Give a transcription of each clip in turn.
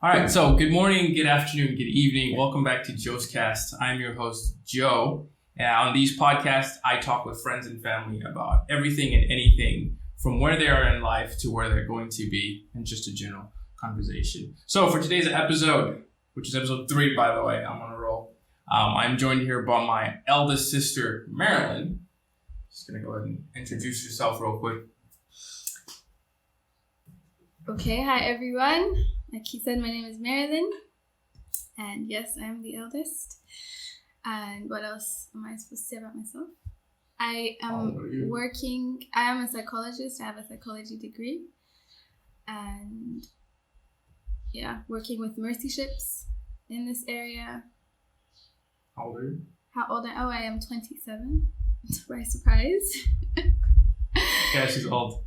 All right, so good morning, good afternoon, good evening. Welcome back to Joe's Cast. I'm your host, Joe. On these podcasts, I talk with friends and family about everything and anything from where they are in life to where they're going to be, and just a general conversation. So for today's episode, which is episode 3, by the way, I'm on a roll. I'm joined here by my eldest sister, Marilyn. Just going to go ahead and introduce yourself real quick. Okay, hi everyone. Like he said, my name is Marilyn, and yes, I am the eldest. And what else am I supposed to say about myself? I am a psychologist. I have a psychology degree, and working with mercy ships in this area. How old are you? How old am I? Oh, I am 27. Surprise. Yeah, she's old.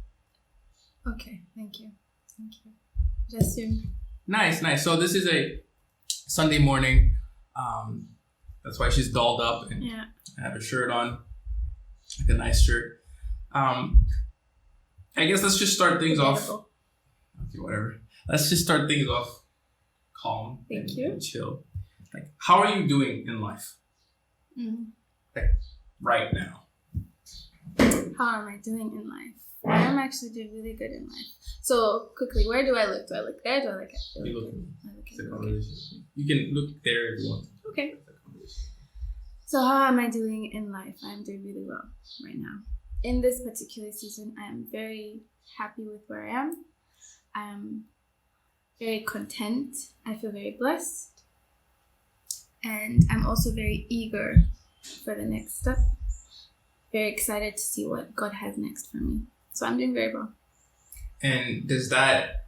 Okay, thank you. Just soon. Nice. So this is a Sunday morning. That's why she's dolled up and I have a shirt on, like a nice shirt. I guess let's just start things off. Okay, whatever. Let's just start things off calm and chill. Like, how are you doing in life? Mm-hmm. Like, right now. How am I doing in life? I am actually doing really good in life. So, quickly, where do I look? Do I look there? Do I look at you? You look at me. It's a conversation. You can look there if you want. Okay. So, how am I doing in life? I'm doing really well right now. In this particular season, I am very happy with where I am. I am very content. I feel very blessed. And I'm also very eager for the next step. Very excited to see what God has next for me. So I'm doing very well. And does that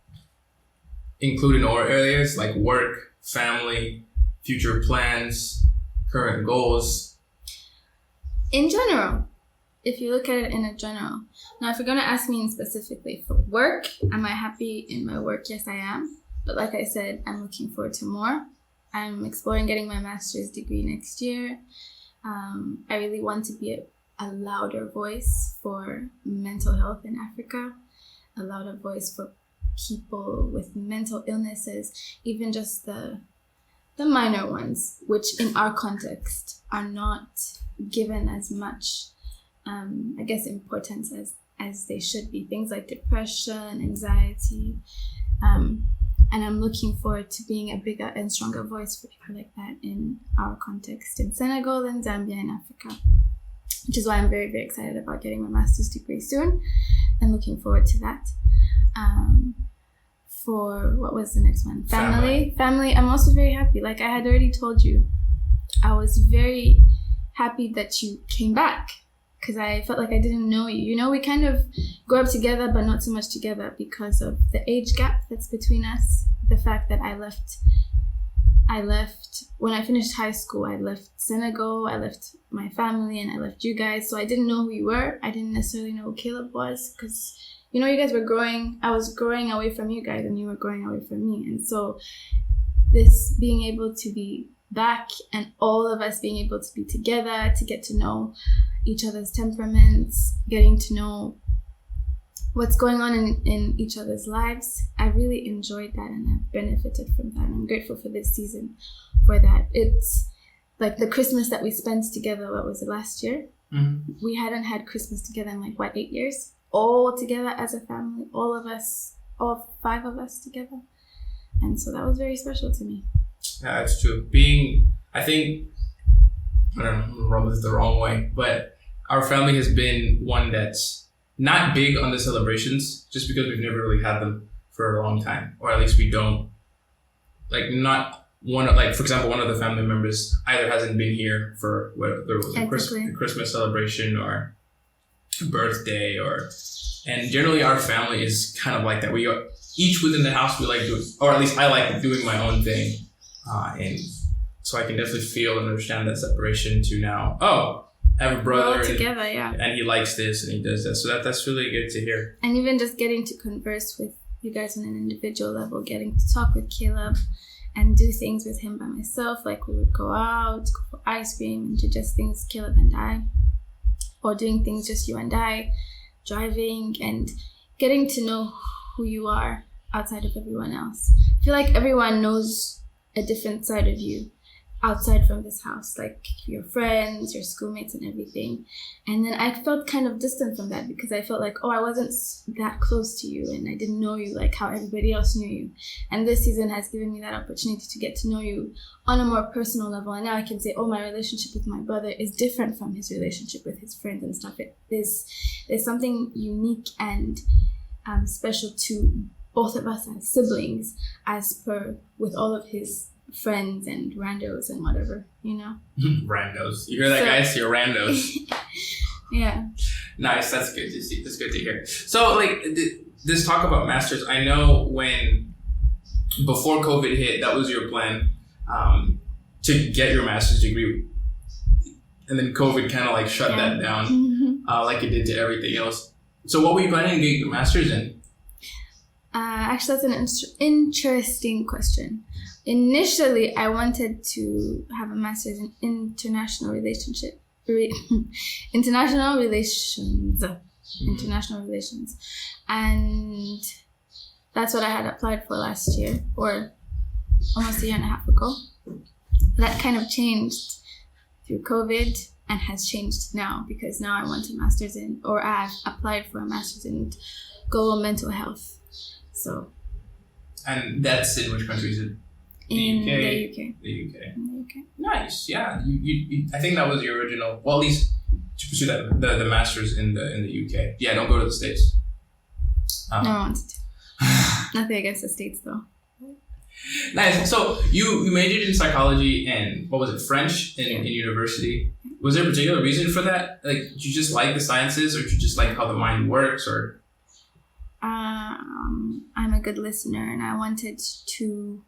include in all areas like work, family, future plans, current goals? In general, if you look at it in a general. Now, if you're going to ask me specifically for work, am I happy in my work? Yes, I am. But like I said, I'm looking forward to more. I'm exploring getting my master's degree next year. I really want to be a louder voice for mental health in Africa, a louder voice for people with mental illnesses, even just the minor ones, which in our context are not given as much, importance as they should be. Things like depression, anxiety, and I'm looking forward to being a bigger and stronger voice for people like that in our context in Senegal and Zambia and Africa. Which is why I'm very, very excited about getting my master's degree soon and looking forward to that. For what was the next one? Family. I'm also very happy. Like I had already told you, I was very happy that you came back because I felt like I didn't know you. You know, we kind of grew up together, but not so much together because of the age gap that's between us. The fact that I left when I finished high school. I left Senegal, I left my family, and I left you guys. So I didn't know who you were. I didn't necessarily know who Caleb was because, you know, you guys were growing. I was growing away from you guys and you were growing away from me. And so this being able to be back and all of us being able to be together, to get to know each other's temperaments, getting to know what's going on in each other's lives. I really enjoyed that and I've benefited from that. I'm grateful for this season for that. It's like the Christmas that we spent together, what was it, last year? Mm-hmm. We hadn't had Christmas together in 8 years? All together as a family, all of us, all 5 of us together. And so that was very special to me. Yeah, it's true. I don't know, I'm rubbing this the wrong way, but our family has been one that's not big on the celebrations just because we've never really had them for a long time, or at least we don't. For example, one of the family members either hasn't been here for whether it was a Christmas celebration or a birthday, and generally our family is kind of like that. We are each within the house, we like doing, or at least I like doing my own thing, and so I can definitely feel and understand that separation to now. Oh, I have a brother and he likes this and he does that. So that's really good to hear. And even just getting to converse with you guys on an individual level, getting to talk with Caleb and do things with him by myself. Like we would go out, go for ice cream and do just things Caleb and I. Or doing things just you and I, driving and getting to know who you are outside of everyone else. I feel like everyone knows a different side of you outside from this house, like your friends, your schoolmates and everything. And then I felt kind of distant from that because I felt like, I wasn't that close to you and I didn't know you like how everybody else knew you. And this season has given me that opportunity to get to know you on a more personal level. And now I can say, my relationship with my brother is different from his relationship with his friends and stuff. There's something unique and special to both of us as siblings, as per with all of his friends and randos and whatever, Randos. You hear that, guys? You're randos. Yeah. Nice. That's good to see. That's good to hear. So, this talk about masters, I know before COVID hit, that was your plan to get your master's degree. And then COVID kind of shut that down, like it did to everything else. So what were you planning to get your master's in? Actually, that's an interesting question. Initially, I wanted to have a master's in international relations, and that's what I had applied for last year, or almost a year and a half ago. That kind of changed through COVID and has changed now, because now I want a master's I've applied for a master's in global mental health. So. And that's in which country is it? In the UK. The UK. In the UK. Nice. Yeah. You I think that was your original. Well, at least to pursue that the masters in the UK. Yeah. Don't go to the States. No, I wanted to. Nothing against the States though. Nice. So you majored in psychology and what was it, French in university? Was there a particular reason for that? Did you just like the sciences, or did you just like how the mind works, or? I'm a good listener, and I wanted to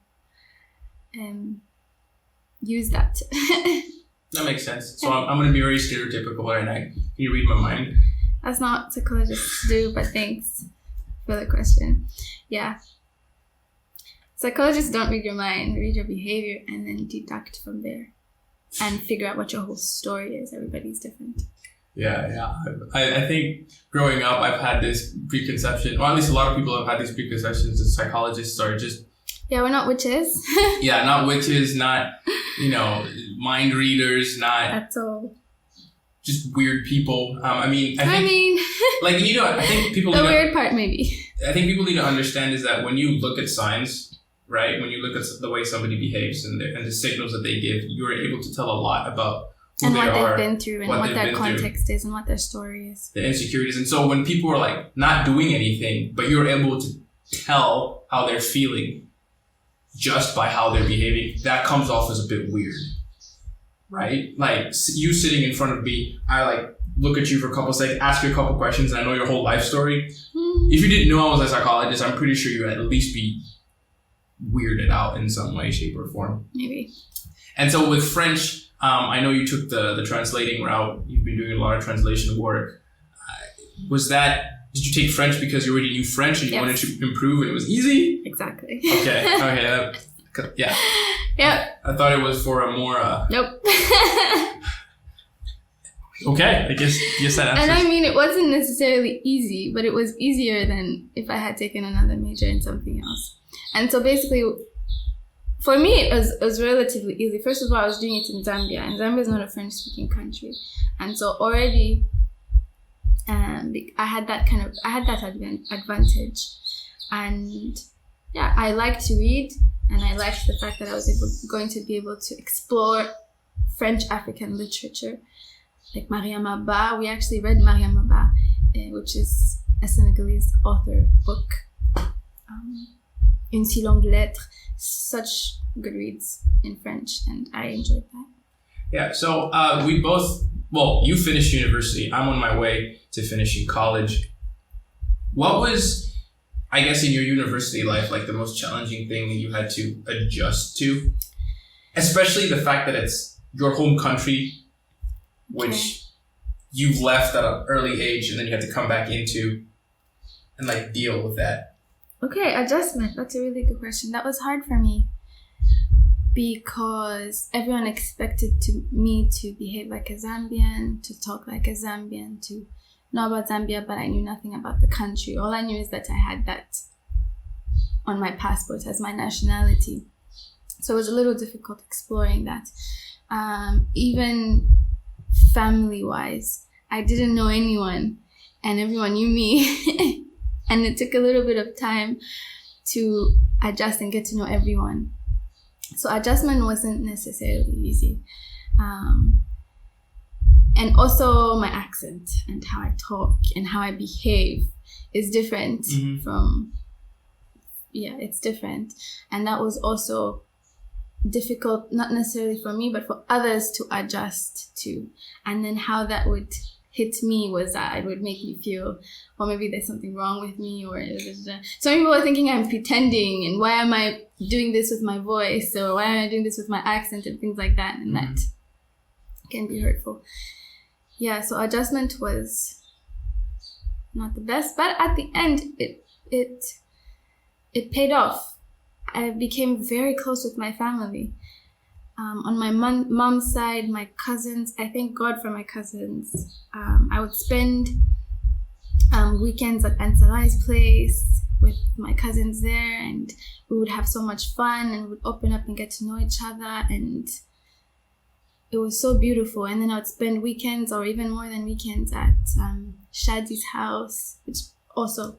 use that. That makes sense. So I'm going to be very stereotypical right now. Can you read my mind? That's not what psychologists do, but thanks for the question. Yeah. Psychologists don't read your mind, read your behavior, and then deduct from there and figure out what your whole story is. Everybody's different. Yeah. I think growing up, I've had this preconception, or at least a lot of people have had these preconceptions that psychologists are just... Yeah, we're not witches. Yeah, not witches, not, mind readers, not... That's all. Just weird people. I think people... The weird part, maybe. I think people need to understand is that when you look at signs, right, when you look at the way somebody behaves and the signals that they give, you're able to tell a lot about who they are. And what they've been through and what their context is and what their story is. The insecurities. And so when people are not doing anything, but you're able to tell how they're feeling just by how they're behaving, that comes off as a bit weird, right? You sitting in front of me, I look at you for a couple seconds, ask you a couple questions, and I know your whole life story. If you didn't know I was a psychologist, I'm pretty sure you would at least be weirded out in some way, shape, or form. Maybe. And so with French, I know you took the translating route. You've been doing a lot of translation work. Did you take French because you already knew French and you wanted to improve and it was easy? Exactly. Okay. Yeah. Yep. I thought it was for a more... Nope. Okay, I guess that answers. And I mean, it wasn't necessarily easy, but it was easier than if I had taken another major in something else. And so basically, for me, it was relatively easy. First of all, I was doing it in Zambia, and Zambia is not a French-speaking country. And so already, I had that advantage. And yeah, I liked to read, and I liked the fact that I was going to be able to explore French African literature. Like Mariama Ba, we actually read Mariama Ba, which is a Senegalese author book. Une si longue lettre, such good reads in French, and I enjoyed that. Yeah, so you finished university. I'm on my way to finishing college. What was, I guess, in your university life, the most challenging thing that you had to adjust to? Especially the fact that it's your home country, which you've left at an early age, and then you have to come back into and deal with that. Okay, adjustment. That's a really good question. That was hard for me because everyone expected me to behave like a Zambian, to talk like a Zambian, to know about Zambia, but I knew nothing about the country. All I knew is that I had that on my passport as my nationality. So it was a little difficult exploring that. Even family-wise, I didn't know anyone and everyone knew me. And it took a little bit of time to adjust and get to know everyone. So adjustment wasn't necessarily easy. And also my accent and how I talk and how I behave is different from, it's different. And that was also difficult, not necessarily for me, but for others to adjust to. And then how that would hit me was that it would make me feel, well, maybe there's something wrong with me, or some people are thinking I'm pretending, and why am I doing this with my voice, or why am I doing this with my accent, and things like that, and that can be hurtful. Yeah, so adjustment was not the best, but at the end, it paid off. I became very close with my family. On my mom's side, my cousins, I thank God for my cousins. I would spend weekends at Aunt Salai's place with my cousins there, and we would have so much fun, and we would open up and get to know each other, and it was so beautiful. And then I would spend weekends, or even more than weekends, at Shadi's house, which also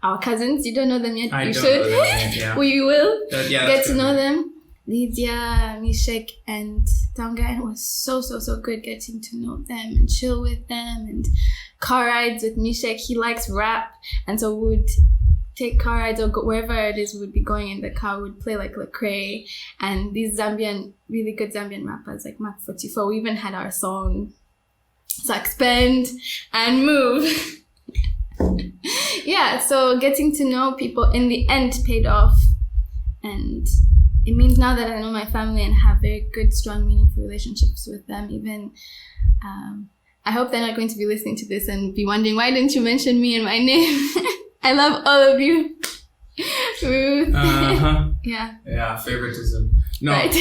our cousins. You don't know them yet. You should. Yeah. Well, you will get to know good. them. Lydia, Mishek, and Tonga, and it was so good getting to know them and chill with them, and car rides with Mishek. He likes rap, and so we would take car rides, or go wherever it is we would be going in the car. We would play like Lecrae and these really good Zambian rappers like Mark 44. We even had our song, Suck, Spend, and Move. Yeah, so getting to know people in the end paid off, and it means now that I know my family and have very good, strong, meaningful relationships with them. Even, I hope they're not going to be listening to this and be wondering, why didn't you mention me and my name? I love all of you. Ruth. Yeah, favoritism. No. Right.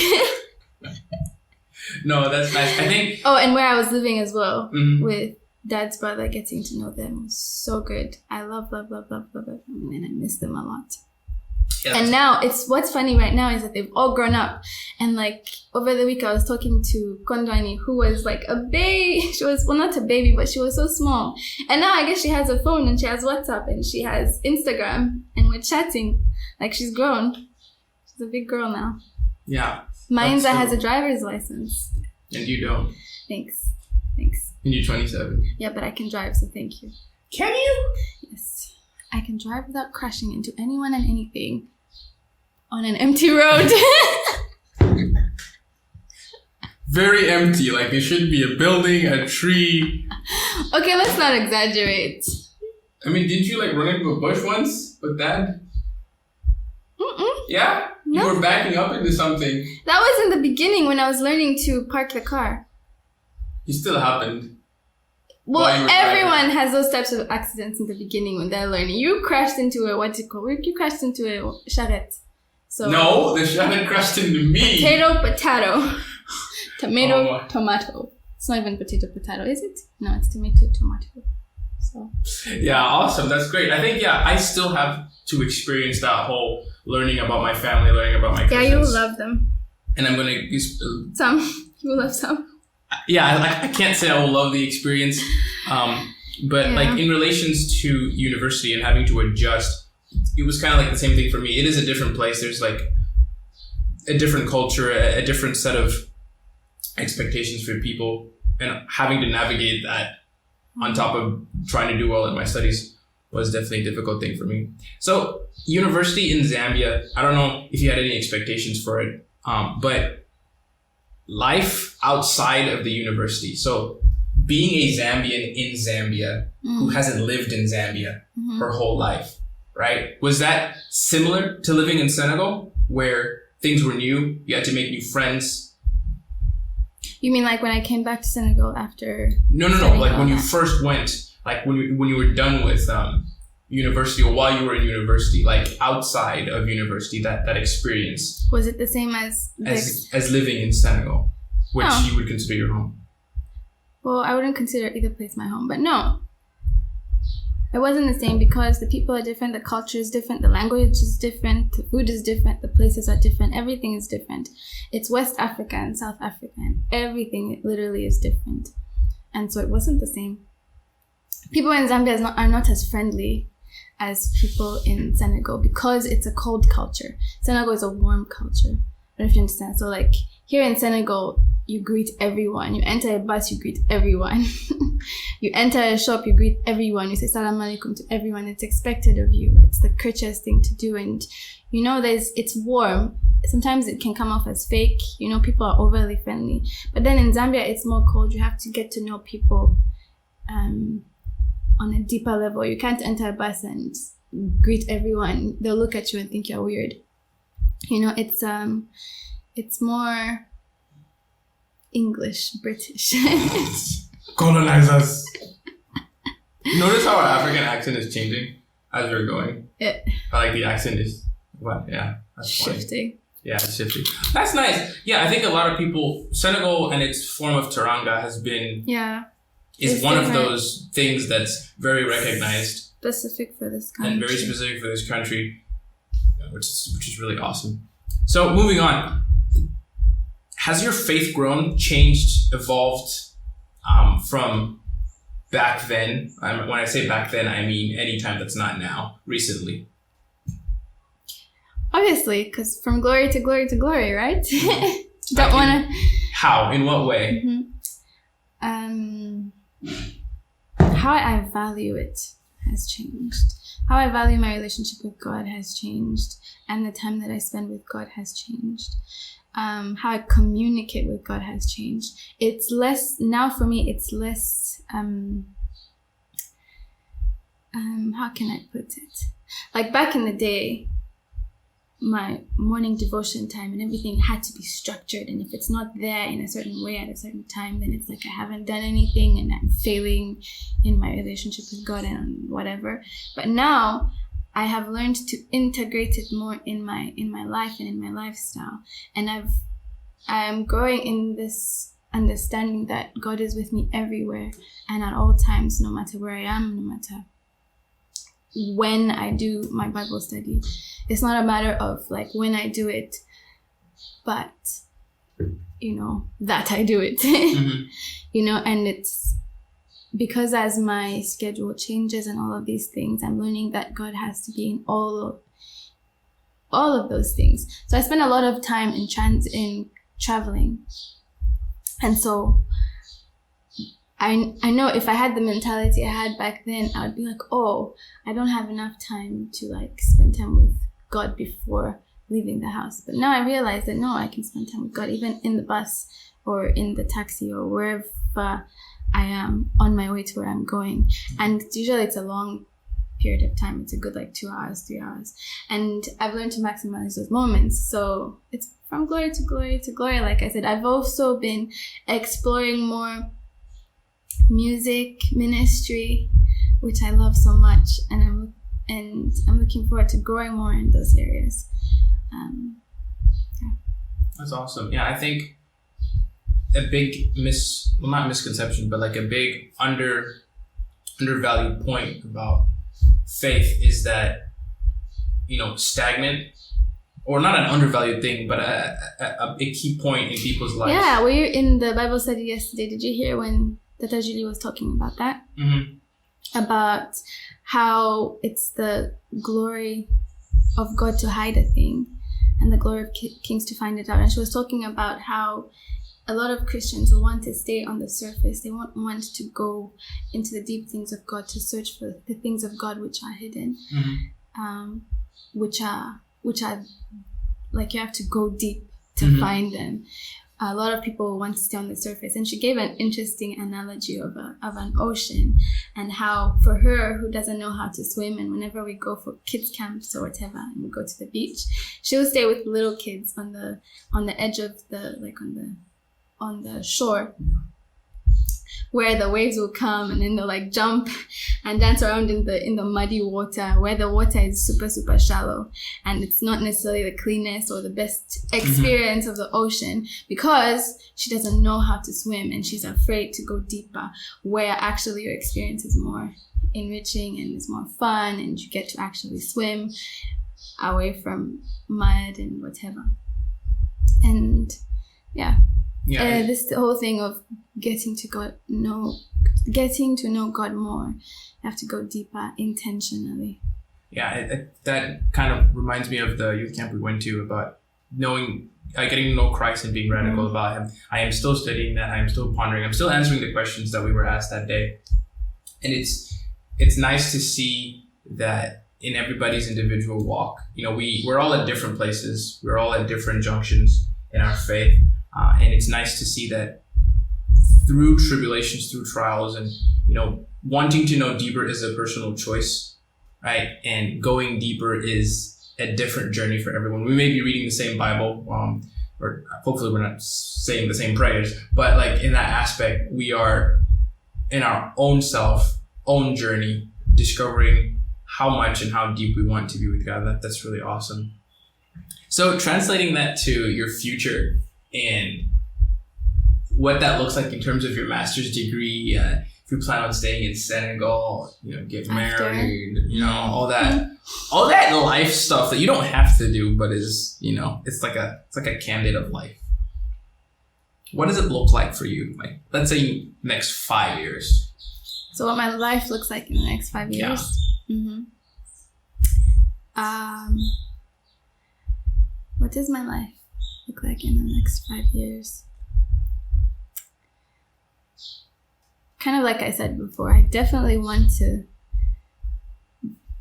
No, that's nice. I think. Oh, and where I was living as well, with Dad's brother, getting to know them was so good. I love them, and I miss them a lot. Yeah, and now what's funny right now is that they've all grown up, and like over the week I was talking to Kondwani, who was like a baby. She was, well, not a baby, but she was so small, and now I guess she has a phone and she has WhatsApp and she has Instagram, and we're chatting. Like, she's grown. She's a big girl now. Yeah. Mainza has a driver's license. And you don't. Thanks. And you're 27. Yeah, but I can drive, so thank you. Can you? Yes. I can drive without crashing into anyone and anything on an empty road. Very empty. Like, there should be a building, a tree. Okay, let's not exaggerate. I mean, didn't you like run into a bush once with Dad? Yeah? No. You were backing up into something. That was in the beginning when I was learning to park the car. It still happened. Well, everyone has those types of accidents in the beginning when they're learning. You crashed into you crashed into a charrette. So no, the charrette crashed into me. Potato. Tomato. It's not even potato, is it? No, it's tomato. So. Yeah, awesome. That's great. I think, I still have to experience that whole learning about my family, learning about my cousins. Yeah, you will love them. And I'm going to... Some. You will love some. Yeah, I can't say I will love the experience. But like in relations to university and having to adjust, it was kind of like the same thing for me. It is a different place. There's like a different culture, a different set of expectations for people, and having to navigate that on top of trying to do well in my studies was definitely a difficult thing for me. So university in Zambia, I don't know if you had any expectations for it, but life outside of the university. So being a Zambian in Zambia who hasn't lived in Zambia her whole life, right? Was that similar to living in Senegal, where things were new, you had to make new friends? You mean like when I came back to Senegal after? No. Like when you first went, like when you were done with university, or while you were in university, like outside of university, that experience. Was it the same as living in Senegal, which you would consider your home? Well, I wouldn't consider either place my home, but no. It wasn't the same because the people are different, the culture is different, the language is different, the food is different, the places are different, everything is different. It's West Africa and South Africa, and everything literally is different. And so it wasn't the same. People in Zambia are not as friendly as people in Senegal because it's a cold culture. Senegal is a warm culture. I don't know if you understand. So like here in Senegal, you greet everyone. You enter a bus, you greet everyone. You enter a shop, you greet everyone. You say salam alaikum to everyone. It's expected of you. It's the courteous thing to do. And you know, it's warm. Sometimes it can come off as fake. You know, people are overly friendly. But then in Zambia, it's more cold. You have to get to know people on a deeper level. You can't enter a bus and greet everyone. They'll look at you and think you're weird. You know, it's more English, British. Colonizers. Notice how our African accent is changing as we're going. Yeah. Like the accent is what? Yeah, that's Shifting. Funny. Yeah, it's shifting. That's nice. Yeah, I think a lot of people, Senegal and its form of Teranga has been is one of those things that's very recognized, specific for this country, and very specific for this country, which is really awesome. So moving on, has your faith grown, changed, evolved from back then? When I say back then, I mean any time that's not now, recently. Obviously, because from glory to glory to glory, right? Don't want to. How? In what way? Mm-hmm. How I value it has changed. How I value my relationship with God has changed, and the time that I spend with God has changed. How I communicate with God has changed. It's less now for me. It's less. How can I put it? Like back in the day, my morning devotion time and everything had to be structured, and if it's not there in a certain way at a certain time, then it's like I haven't done anything and I'm failing in my relationship with God and whatever. But now I have learned to integrate it more in my life and in my lifestyle, and I am growing in this understanding that God is with me everywhere and at all times, no matter where I am, no matter when I do my Bible study. It's not a matter of like when I do it, but you know, that I do it. Mm-hmm. You know, and it's because as my schedule changes and all of these things, I'm learning that God has to be in all of those things. So I spend a lot of time in traveling, and so I know if I had the mentality I had back then, I would be like, oh, I don't have enough time to like spend time with God before leaving the house. But now I realize that no, I can spend time with God even in the bus or in the taxi or wherever I am on my way to where I'm going. And usually it's a long period of time. It's a good like 2 hours, 3 hours. And I've learned to maximize those moments. So it's from glory to glory to glory. Like I said, I've also been exploring more music ministry, which I love so much, and I'm looking forward to growing more in those areas. That's awesome. Yeah, I think a big not misconception, but like a big undervalued point about faith is that, you know, stagnant, or not an undervalued thing, but a key point in people's lives. Yeah, were you in the Bible study yesterday? Did you hear when Tata Julie was talking about that? Mm-hmm. About how it's the glory of God to hide a thing and the glory of kings to find it out. And she was talking about how a lot of Christians will want to stay on the surface. They won't want to go into the deep things of God, to search for the things of God which are hidden, mm-hmm. which are like you have to go deep to mm-hmm. find them. A lot of people want to stay on the surface. And she gave an interesting analogy of an ocean, and how for her, who doesn't know how to swim, and whenever we go for kids camps or whatever, and we go to the beach, she'll stay with little kids on the edge of the, like on the shore. where the waves will come and then they'll like jump and dance around in the muddy water, where the water is super, super shallow and it's not necessarily the cleanest or the best experience of the ocean because she doesn't know how to swim and she's afraid to go deeper, where actually your experience is more enriching and it's more fun and you get to actually swim away from mud and whatever. And this whole thing of getting to know God more, you have to go deeper intentionally. That kind of reminds me of the youth camp we went to about getting to know Christ and being radical about him. I am still studying that. I am still pondering. I'm still answering the questions that we were asked that day. And it's nice to see that in everybody's individual walk, we're all at different places. We're all at different junctions in our faith. And it's nice to see that through tribulations, through trials, and, wanting to know deeper is a personal choice, right? And going deeper is a different journey for everyone. We may be reading the same Bible, or hopefully we're not saying the same prayers, but like in that aspect, we are in our own own journey, discovering how much and how deep we want to be with God. That's really awesome. So translating that to your future and what that looks like in terms of your master's degree, if you plan on staying in Senegal, get married, all that life stuff that you don't have to do, but is, it's like a candidate of life. What does it look like for you? Like, let's say next 5 years. So what my life looks like in the next 5 years? Yeah. What does my life look like in the next 5 years? Kind of like I said before, I definitely want to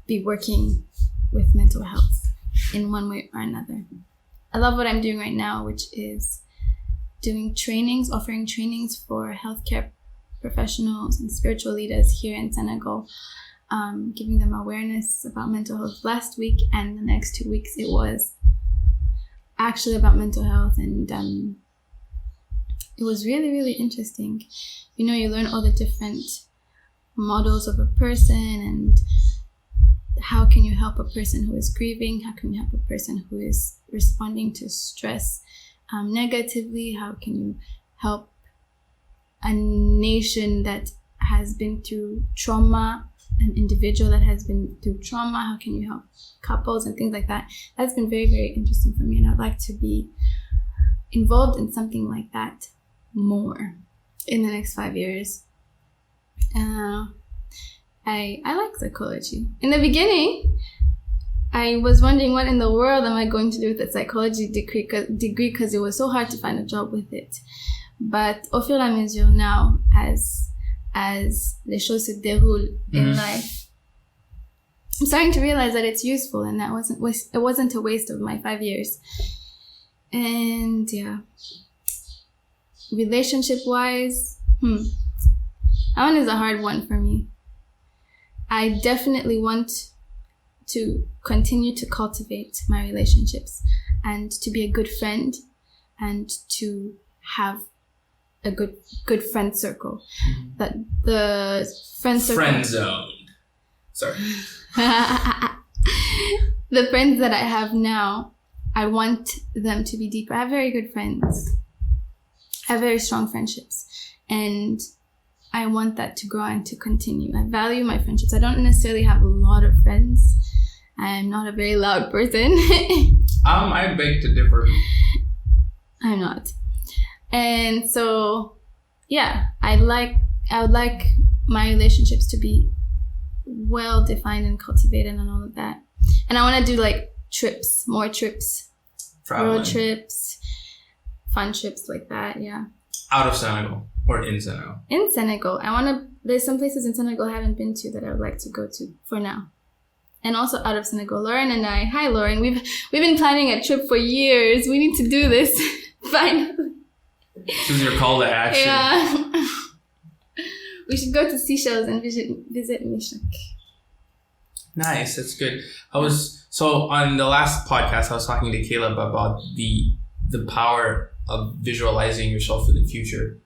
be working with mental health in one way or another. I love what I'm doing right now, which is offering trainings for healthcare professionals and spiritual leaders here in Senegal, giving them awareness about mental health. Last week and the next 2 weeks, it was actually about mental health, and it was really, really interesting. You learn all the different models of a person, and how can you help a person who is grieving? How can you help a person who is responding to stress negatively? How can you help a nation that has been through trauma, an individual that has been through trauma? How can you help couples and things like that? That's been very, very interesting for me, and I'd like to be involved in something like that more in the next 5 years. I like psychology. In the beginning, I was wondering what in the world am I going to do with a psychology degree because it was so hard to find a job with it. But au fur et à mesure now, as les choses se déroulent in life, I'm starting to realize that it's useful, and it wasn't a waste of my 5 years. And relationship-wise, that one is a hard one for me. I definitely want to continue to cultivate my relationships and to be a good friend and to have a good friend circle. That the friend circle. Friend zone. Sorry. The friends that I have now, I want them to be deeper. I have very good friends. I have very strong friendships, and I want that to grow and to continue. I value my friendships. I don't necessarily have a lot of friends. I'm not a very loud person. I beg to differ. I'm not. And so, I would like my relationships to be well defined and cultivated and all of that. And I want to do like more trips, Traveling. Road trips, fun trips like that. Yeah. Out of Senegal or in Senegal? In Senegal. There's some places in Senegal I haven't been to that I would like to go to for now. And also out of Senegal. Hi Lauren, we've been planning a trip for years. We need to do this. Finally. This is your call to action. Yeah. We should go to Seychelles and visit Mishak. Nice, that's good. So on the last podcast, I was talking to Caleb about the power of visualizing yourself in the future.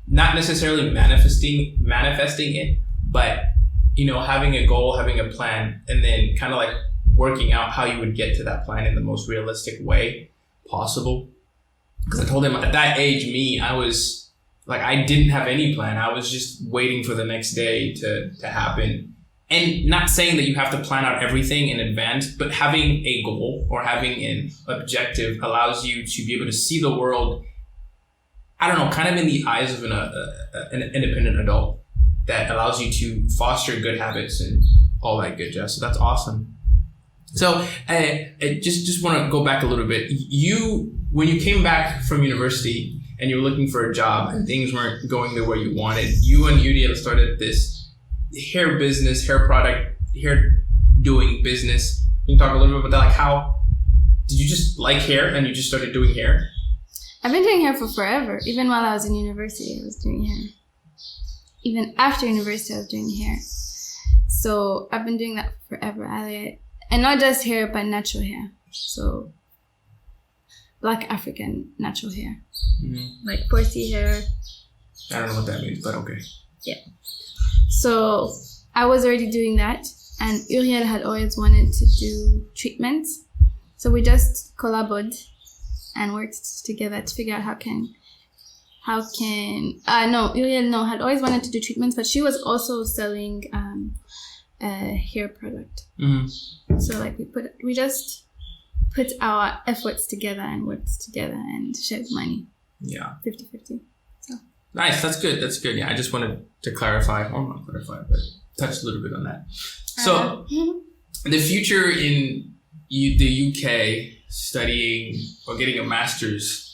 not necessarily manifesting it, but, having a goal, having a plan, and then kind of like working out how you would get to that plan in the most realistic way possible. Because I told him at that age, I was like, I didn't have any plan. I was just waiting for the next day to happen. And not saying that you have to plan out everything in advance, but having a goal or having an objective allows you to be able to see the world, I don't know, kind of in the eyes of an independent adult that allows you to foster good habits and all that good jazz. So that's awesome. So I just want to go back a little bit. When you came back from university and you were looking for a job and things weren't going the way you wanted, you and Uriel started this hair business, hair product, hair doing business. Can you talk a little bit about that? Like, how did you just like hair and you just started doing hair? I've been doing hair for forever. Even while I was in university, I was doing hair. Even after university, I was doing hair. So I've been doing that forever. And not just hair, but natural hair. So Black African natural hair. Mm-hmm. Like 4C hair. I don't know what that means, but okay. Yeah. So I was already doing that. And Uriel had always wanted to do treatments. So we just collaborated and worked together to figure out Uriel had always wanted to do treatments, but she was also selling a hair product. Mm-hmm. So like we just put our efforts together and worked together and shared money. Yeah. 50-50. So. Nice. That's good. Yeah. I just wanted to clarify, or not clarify, but touch a little bit on that. So the future in the UK, studying or getting a master's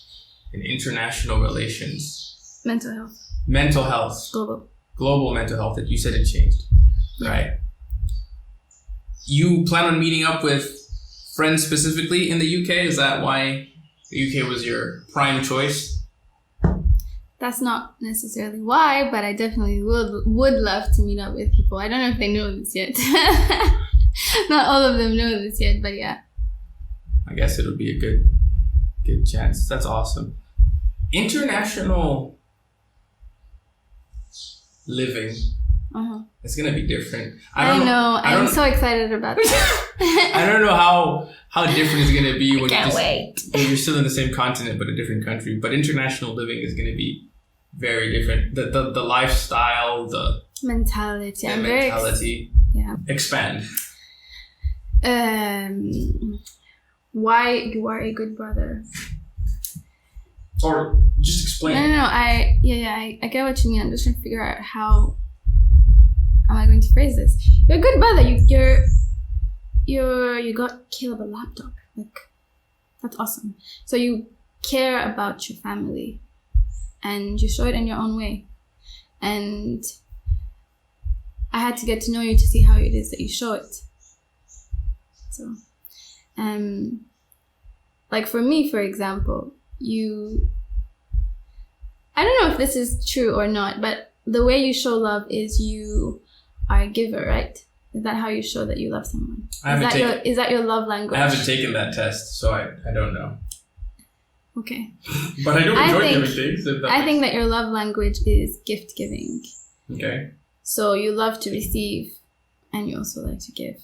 in international relations. Mental health. Global mental health. That you said it changed. Yeah. Right. You plan on meeting up with friends specifically in the UK? Is that why the UK was your prime choice? That's not necessarily why, but I definitely would love to meet up with people. I don't know if they know this yet. Not all of them know this yet, but yeah. I guess it'll be a good chance. That's awesome. International living. It's gonna be different. I know. I'm so excited about that. I don't know how different it's gonna be when when you're still in the same continent but a different country. But international living is gonna be very different. The lifestyle, the mentality. Yeah. Expand. Why you are a good brother. Or just explain. No. I get what you mean. I'm just trying to figure out how am I going to phrase this. You're a good brother. You got Caleb a laptop. Like, that's awesome. So you care about your family, and you show it in your own way. And I had to get to know you to see how it is that you show it. So, like for me, for example, I don't know if this is true or not, but the way you show love is you are a giver, right? Is that how you show that you love someone? Is that your love language? I haven't taken that test, so I don't know. Okay. But I do enjoy giving things. I think that your love language is gift giving. Okay. So you love to receive and you also like to give.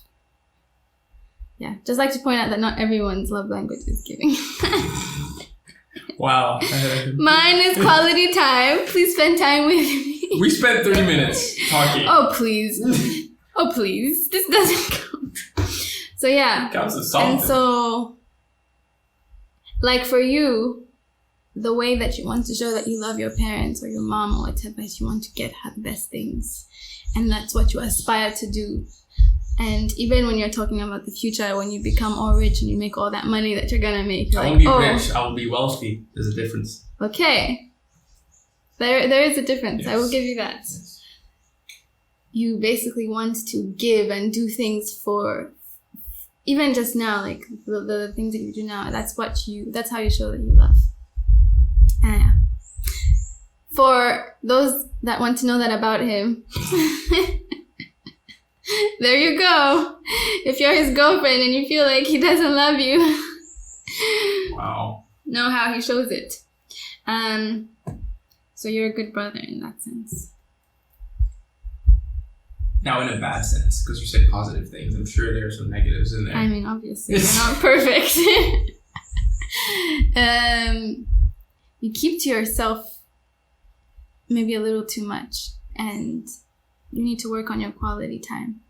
Yeah. Just like to point out that not everyone's love language is giving. Wow. Mine is quality time. Please spend time with me. We spent 30 minutes talking. Oh, please. This doesn't count. So, yeah. Counts as something. And so, like for you, the way that you want to show that you love your parents or your mom or whatever is you want to get her the best things. And that's what you aspire to do. And even when you're talking about the future, when you become all rich and you make all that money that you're going to make, I won't be rich. I will be wealthy. There's a difference. Okay. There is a difference. Yes. I will give you that. Yes. You basically want to give and do things for, even just now, like the things that you do now, that's how you show that you love. For those that want to know that about him, there you go. If you're his girlfriend and you feel like he doesn't love you, wow, know how he shows it. So you're a good brother in that sense. Now, in a bad sense, because you said positive things, I'm sure there are some negatives in there. I mean, obviously, you're not perfect. You keep to yourself maybe a little too much, and you need to work on your quality time.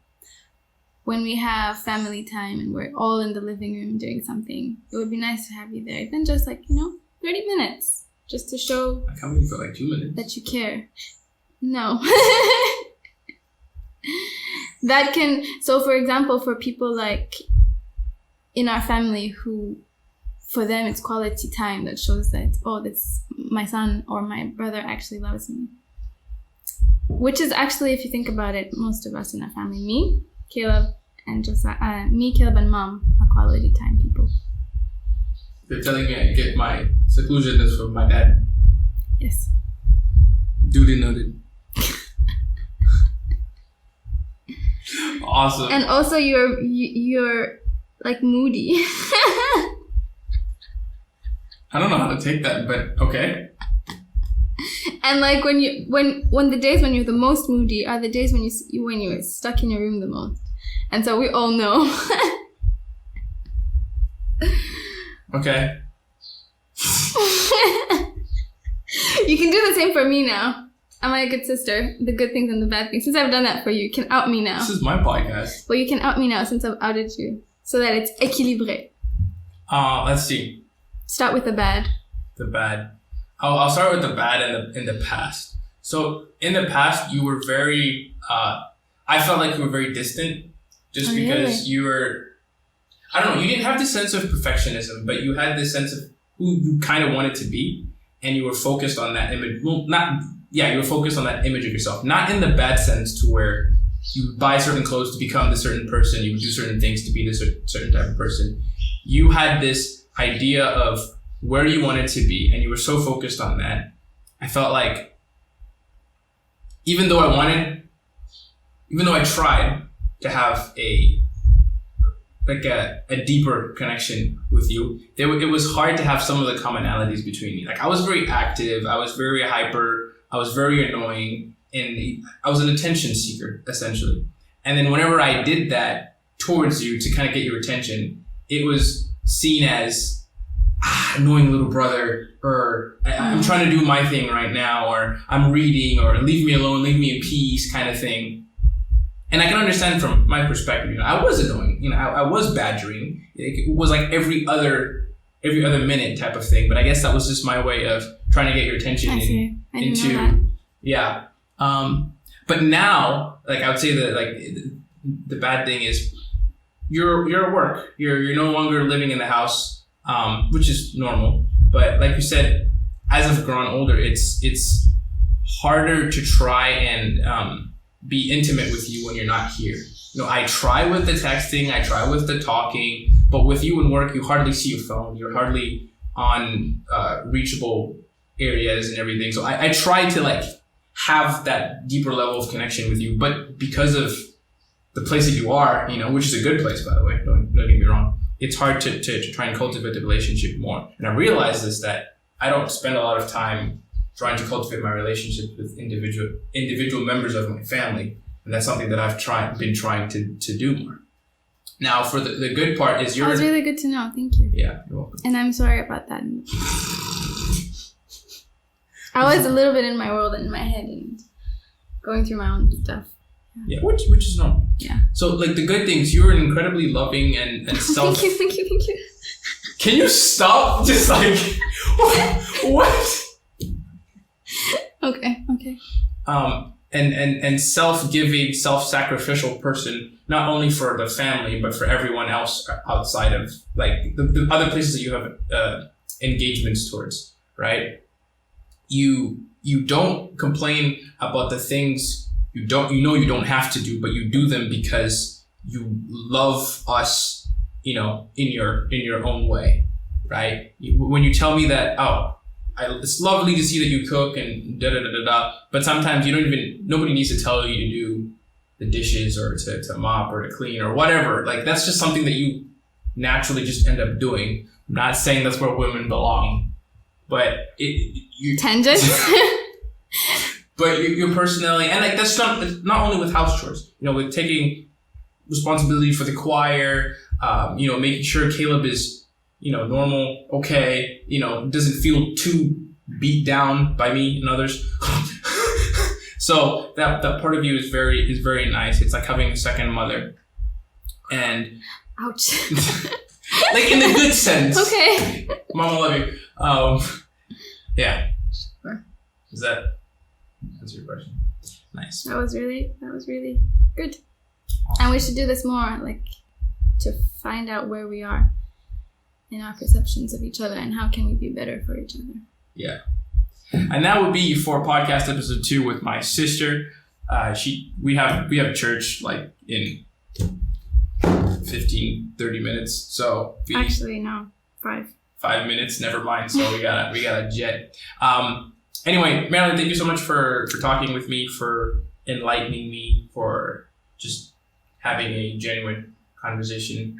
When we have family time and we're all in the living room doing something, it would be nice to have you there. Then just 30 minutes, just to show I can't wait for 2 minutes. that you care. No. That can, so for example, for people like in our family who, for them, it's quality time that shows that, that's my son or my brother actually loves me. Which is actually, if you think about it, most of us in our family, me, Caleb, and Caleb and Mom are quality time people. They're telling me I get my seclusion is from my dad. Yes. Duly noted. Awesome. And also you're like moody. I don't know how to take that, but okay. And like when the days when you're the most moody are the days when you're stuck in your room the most. And so we all know. Okay. You can do the same for me now. Am I a good sister? The good things and the bad things. Since I've done that for you, you can out me now. This is my podcast. Well, you can out me now since I've outed you. So that it's équilibré. Let's see. Start with the bad. The bad. I'll start with the bad in the past. So in the past, you were very, I felt like you were very distant just because you were, I don't know, you didn't have this sense of perfectionism, but you had this sense of who you kind of wanted to be. And you were focused on that image. Well, you were focused on that image of yourself. Not in the bad sense to where you would buy certain clothes to become this certain person. You would do certain things to be this certain type of person. You had this idea of where you wanted to be, and you were so focused on that. I felt like even though I tried to have a deeper connection with you, it was hard to have some of the commonalities between me. Like I was very active, I was very hyper, I was very annoying, and I was an attention seeker, essentially. And then whenever I did that towards you to kind of get your attention, it was seen as annoying little brother, or I'm trying to do my thing right now, or I'm reading, or leave me alone, leave me in peace kind of thing. And I can understand from my perspective, I was annoying, I was badgering. It was like every other minute type of thing. But I guess that was just my way of trying to get your attention but now, like I would say that the bad thing is you're at work. You're no longer living in the house, which is normal. But like you said, as I've grown older, it's harder to try and be intimate with you when you're not here. I try with the texting, I try with the talking, but with you in work, you hardly see your phone. You're hardly on reachable areas and everything. So I try to have that deeper level of connection with you, but because of the place that you are, which is a good place, by the way, don't get me wrong, it's hard to try and cultivate the relationship more. And I realized this, that I don't spend a lot of time trying to cultivate my relationship with individual members of my family. And that's something that I've been trying to do more. Now, for the good part is that was really good to know. Thank you. Yeah, you're welcome. And I'm sorry about that. I was a little bit in my world and in my head and going through my own stuff. Yeah, which is normal. Yeah. So, the good things, you're incredibly loving and self... Thank you. Can you stop just what? Okay. And self-giving, self-sacrificial person, not only for the family, but for everyone else outside of the other places that you have engagements towards, right? You don't complain about the things you don't have to do, but you do them because you love us, in your own way, right? When you tell me that, it's lovely to see that you cook and but sometimes nobody needs to tell you to do the dishes or to mop or to clean or whatever. That's just something that you naturally just end up doing. I'm not saying that's where women belong, but Tangent? But your personality, and like that's not only with house chores, with taking responsibility for the choir, making sure Caleb is, normal, okay, doesn't feel too beat down by me and others. So that part of you is very nice. It's like having a second mother. And ouch. like in the good sense. Okay. Mama, love you. Yeah. Sure. Does that answer your question? Nice. That was really good. Awesome. And we should do this more, like, to find out where we are in our perceptions of each other and how can we be better for each other. Yeah. And that would be for podcast episode 2 with my sister. We have church like in 15, 30 minutes. So actually no, 5 minutes, never mind. So we gotta jet. Anyway, Marilyn, thank you so much for talking with me, for enlightening me, for just having a genuine conversation